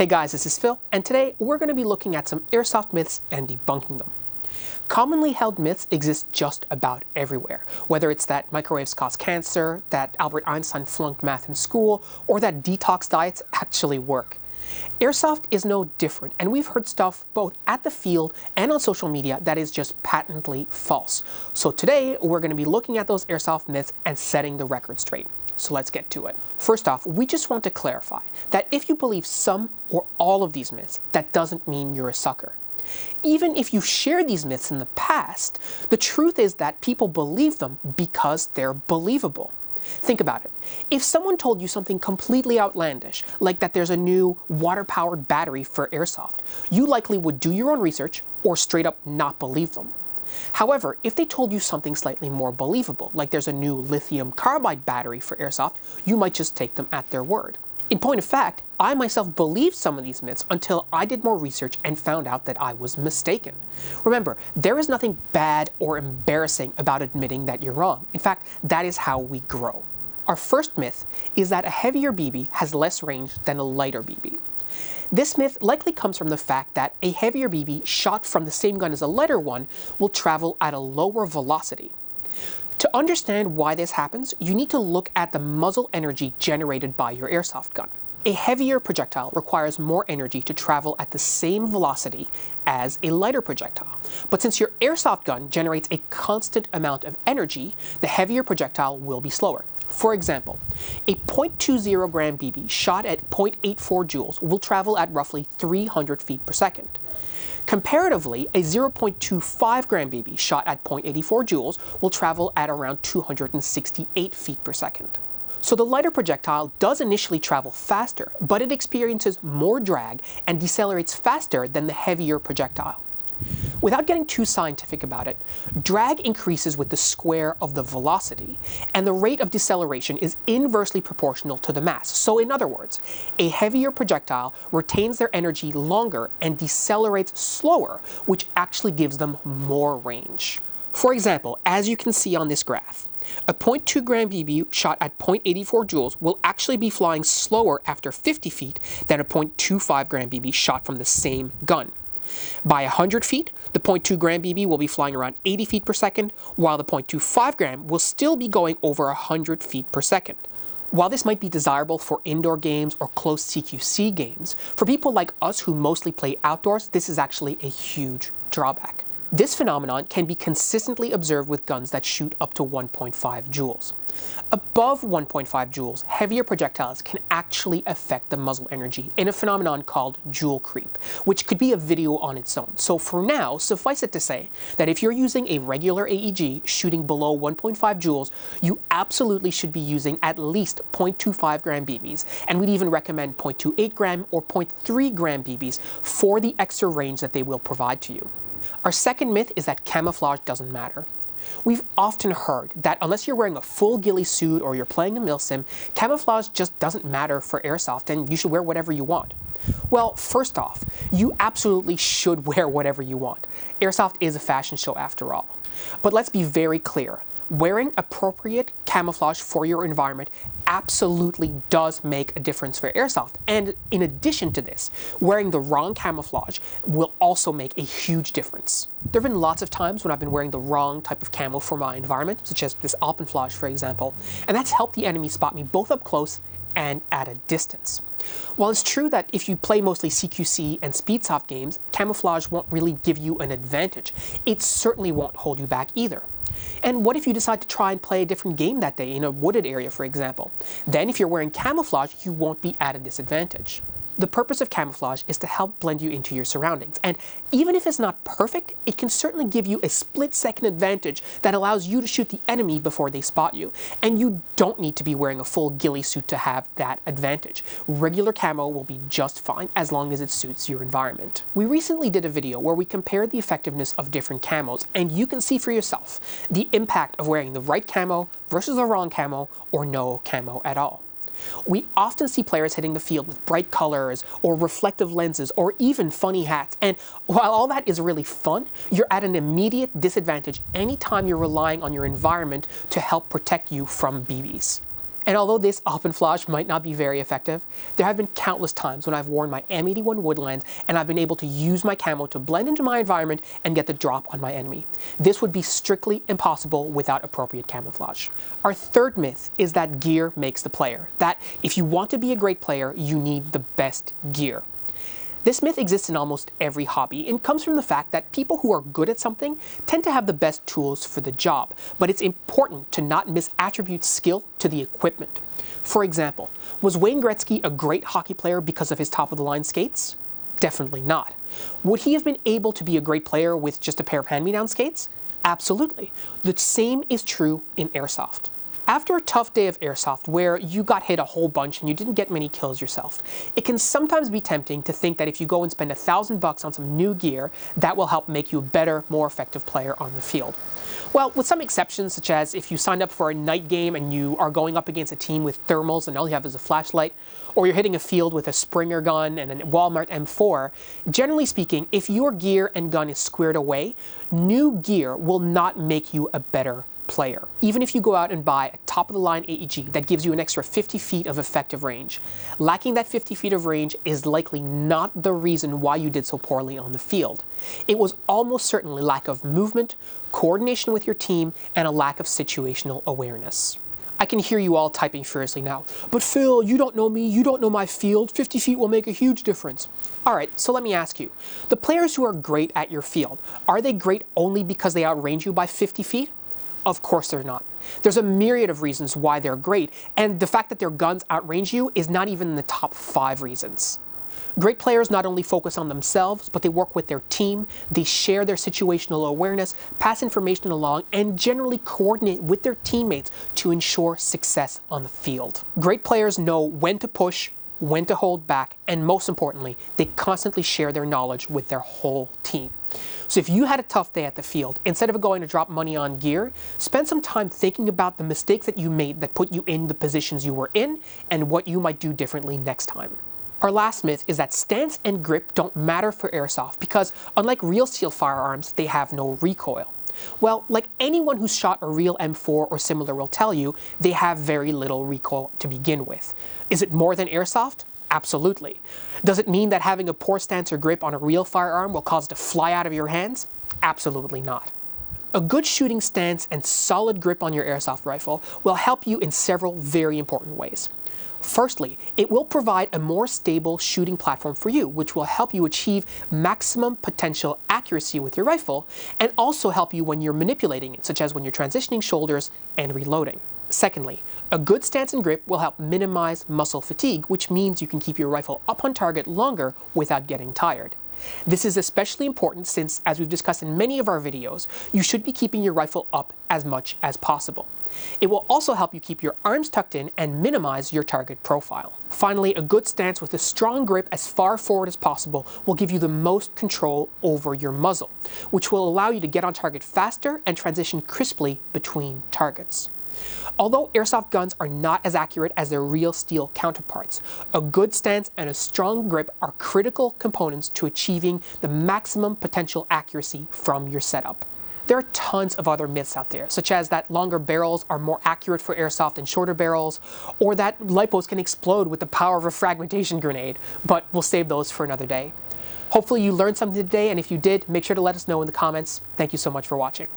Hey guys, this is Phil, and today we're going to be looking at some airsoft myths and debunking them. Commonly held myths exist just about everywhere, whether it's that microwaves cause cancer, that Albert Einstein flunked math in school, or that detox diets actually work. Airsoft is no different, and we've heard stuff both at the field and on social media that is just patently false. So today we're going to be looking at those airsoft myths and setting the record straight. So let's get to it. First off, we just want to clarify that if you believe some or all of these myths, that doesn't mean you're a sucker. Even if you shared these myths in the past, the truth is that people believe them because they're believable. Think about it. If someone told you something completely outlandish, like that there's a new water-powered battery for airsoft, you likely would do your own research or straight up not believe them. However, if they told you something slightly more believable, like there's a new lithium carbide battery for airsoft, you might just take them at their word. In point of fact, I myself believed some of these myths until I did more research and found out that I was mistaken. Remember, there is nothing bad or embarrassing about admitting that you're wrong. In fact, that is how we grow. Our first myth is that a heavier BB has less range than a lighter BB. This myth likely comes from the fact that a heavier BB shot from the same gun as a lighter one will travel at a lower velocity. To understand why this happens, you need to look at the muzzle energy generated by your airsoft gun. A heavier projectile requires more energy to travel at the same velocity as a lighter projectile. But since your airsoft gun generates a constant amount of energy, the heavier projectile will be slower. For example, a .20 gram BB shot at 0.84 joules will travel at roughly 300 feet per second. Comparatively, a 0.25 gram BB shot at 0.84 joules will travel at around 268 feet per second. So the lighter projectile does initially travel faster, but it experiences more drag and decelerates faster than the heavier projectile. Without getting too scientific about it, drag increases with the square of the velocity, and the rate of deceleration is inversely proportional to the mass. So in other words, a heavier projectile retains their energy longer and decelerates slower, which actually gives them more range. For example, as you can see on this graph, a 0.2 gram BB shot at 0.84 joules will actually be flying slower after 50 feet than a 0.25 gram BB shot from the same gun. By 100 feet, the 0.2 gram BB will be flying around 80 feet per second, while the 0.25 gram will still be going over 100 feet per second. While this might be desirable for indoor games or close CQC games, for people like us who mostly play outdoors, this is actually a huge drawback. This phenomenon can be consistently observed with guns that shoot up to 1.5 joules. Above 1.5 joules, heavier projectiles can actually affect the muzzle energy in a phenomenon called joule creep, which could be a video on its own. So for now, suffice it to say that if you're using a regular AEG shooting below 1.5 joules, you absolutely should be using at least 0.25 gram BBs, and we'd even recommend 0.28 gram or 0.3 gram BBs for the extra range that they will provide to you. Our second myth is that camouflage doesn't matter. We've often heard that unless you're wearing a full ghillie suit or you're playing a milsim, camouflage just doesn't matter for airsoft and you should wear whatever you want. Well, first off, you absolutely should wear whatever you want. Airsoft is a fashion show after all. But let's be very clear. Wearing appropriate camouflage for your environment absolutely does make a difference for airsoft. And in addition to this, wearing the wrong camouflage will also make a huge difference. There have been lots of times when I've been wearing the wrong type of camo for my environment, such as this Alpenflage, for example, and that's helped the enemy spot me both up close and at a distance. While it's true that if you play mostly CQC and Speedsoft games, camouflage won't really give you an advantage, it certainly won't hold you back either. And what if you decide to try and play a different game that day in a wooded area, for example? Then if you're wearing camouflage, you won't be at a disadvantage. The purpose of camouflage is to help blend you into your surroundings, and even if it's not perfect, it can certainly give you a split-second advantage that allows you to shoot the enemy before they spot you. And you don't need to be wearing a full ghillie suit to have that advantage. Regular camo will be just fine as long as it suits your environment. We recently did a video where we compared the effectiveness of different camos, and you can see for yourself the impact of wearing the right camo versus the wrong camo or no camo at all. We often see players hitting the field with bright colors or reflective lenses or even funny hats, and while all that is really fun, you're at an immediate disadvantage anytime you're relying on your environment to help protect you from BBs. And although this camouflage might not be very effective, there have been countless times when I've worn my M81 Woodlands and I've been able to use my camo to blend into my environment and get the drop on my enemy. This would be strictly impossible without appropriate camouflage. Our third myth is that gear makes the player, that if you want to be a great player, you need the best gear. This myth exists in almost every hobby and comes from the fact that people who are good at something tend to have the best tools for the job, but it's important to not misattribute skill to the equipment. For example, was Wayne Gretzky a great hockey player because of his top-of-the-line skates? Definitely not. Would he have been able to be a great player with just a pair of hand-me-down skates? Absolutely. The same is true in Airsoft. After a tough day of Airsoft where you got hit a whole bunch and you didn't get many kills yourself, it can sometimes be tempting to think that if you go and spend $1,000 on some new gear, that will help make you a better, more effective player on the field. Well, with some exceptions, such as if you signed up for a night game and you are going up against a team with thermals and all you have is a flashlight, or you're hitting a field with a Springer gun and a Walmart M4, generally speaking, if your gear and gun is squared away, new gear will not make you a better player. Even if you go out and buy a top-of-the-line AEG that gives you an extra 50 feet of effective range, lacking that 50 feet of range is likely not the reason why you did so poorly on the field. It was almost certainly lack of movement, coordination with your team, and a lack of situational awareness. I can hear you all typing furiously now. But Phil, you don't know me, you don't know my field, 50 feet will make a huge difference. Alright, so let me ask you, the players who are great at your field, are they great only because they outrange you by 50 feet? Of course they're not. There's a myriad of reasons why they're great, and the fact that their guns outrange you is not even in the top 5 reasons. Great players not only focus on themselves, but they work with their team, they share their situational awareness, pass information along, and generally coordinate with their teammates to ensure success on the field. Great players know when to push, when to hold back, and most importantly, they constantly share their knowledge with their whole team. So if you had a tough day at the field, instead of going to drop money on gear, spend some time thinking about the mistakes that you made that put you in the positions you were in and what you might do differently next time. Our last myth is that stance and grip don't matter for Airsoft because, unlike real steel firearms, they have no recoil. Well, like anyone who's shot a real M4 or similar will tell you, they have very little recoil to begin with. Is it more than Airsoft? Absolutely. Does it mean that having a poor stance or grip on a real firearm will cause it to fly out of your hands? Absolutely not. A good shooting stance and solid grip on your airsoft rifle will help you in several very important ways. Firstly, it will provide a more stable shooting platform for you, which will help you achieve maximum potential accuracy with your rifle, and also help you when you're manipulating it, such as when you're transitioning shoulders and reloading. Secondly, a good stance and grip will help minimize muscle fatigue, which means you can keep your rifle up on target longer without getting tired. This is especially important since, as we've discussed in many of our videos, you should be keeping your rifle up as much as possible. It will also help you keep your arms tucked in and minimize your target profile. Finally, a good stance with a strong grip as far forward as possible will give you the most control over your muzzle, which will allow you to get on target faster and transition crisply between targets. Although airsoft guns are not as accurate as their real steel counterparts, a good stance and a strong grip are critical components to achieving the maximum potential accuracy from your setup. There are tons of other myths out there, such as that longer barrels are more accurate for airsoft than shorter barrels, or that lipos can explode with the power of a fragmentation grenade, but we'll save those for another day. Hopefully you learned something today, and if you did, make sure to let us know in the comments. Thank you so much for watching.